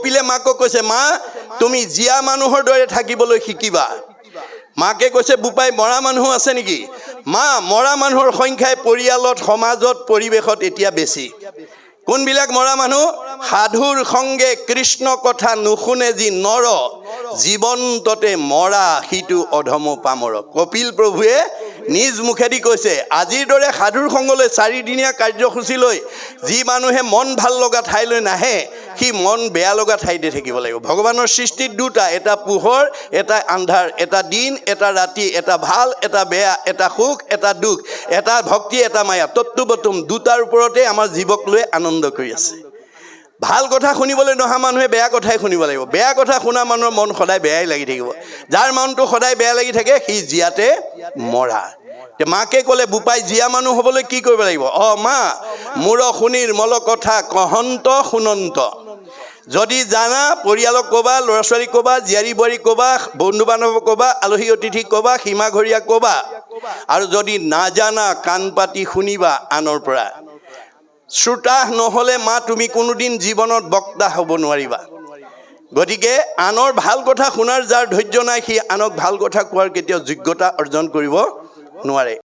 কপিলে মাকক কৈছে, মা তুমি জীয়া মানুহৰ দৰে থাকিবলৈ শিকিবা। মাকে কৈছে, বোপাই মৰা মানুহ আছে নেকি? মা মৰা মানুহৰ সংখ্যাই পৰিয়ালত, সমাজত, পৰিৱেশত এতিয়া বেছি। কোনবিলাক মৰা মানুহ? সাধুৰ সংগে কৃষ্ণ কথা নুশুনে যি নৰ, জীৱন্ততে মৰা সিটো অধম পামৰ। কপিল প্ৰভুৱে নিজ মুখেদি কৈছে, আজিৰ দৰে সাধুৰ সংগলৈ 4 দিনীয়া কাৰ্যসূচী লৈ যি মানুহে মন ভাল লগা ঠাইলৈ নাহে, সি মন বেয়া লগা ঠাইতে থাকিব লাগিব। ভগৱানৰ সৃষ্টিত দুটা, এটা পোহৰ, এটা আন্ধাৰ, এটা দিন, এটা ৰাতি, এটা ভাল, এটা বেয়া, এটা সুখ, এটা দুখ, এটা ভক্তি, এটা মায়া। তত্ত্ববতুম দুটাৰ ওপৰতে আমাৰ জীৱক লৈ আনন্দ কৰি আছে। ভাল কথা শুনিবলৈ নহা মানুহে বেয়া কথাই শুনিব লাগিব। বেয়া কথা শুনা মানুহৰ মন সদায় বেয়াই লাগি থাকিব। যাৰ মনটো সদায় বেয়া লাগি থাকে সি জীয়াতে মৰা। মাকে ক'লে, বোপাই জীয়া মানুহ হ'বলৈ কি কৰিব লাগিব? মা মোৰ শুনিৰ মল কথা কহন্ত শুনন্ত। যদি জানা পৰিয়ালক ক'বা, ল'ৰা ছোৱালীক ক'বা, জীয়াৰী বোৱাৰীক ক'বা, বন্ধু বান্ধৱক ক'বা, আলহী অতিথিক ক'বা, সীমা ঘৰীয়াক ক'বা। আৰু যদি নাজানা কাণ পাতি শুনিবা আনৰ পৰা। শ্ৰোতা নহ'লে মা তুমি কোনোদিন জীৱনত বক্তা হ'ব নোৱাৰিবা। গতিকে আনৰ ভাল কথা শুনাৰ যাৰ ধৈৰ্য নাই, সি আনক ভাল কথা কোৱাৰ কেতিয়াও যোগ্যতা অৰ্জন কৰিব নোৱাৰে।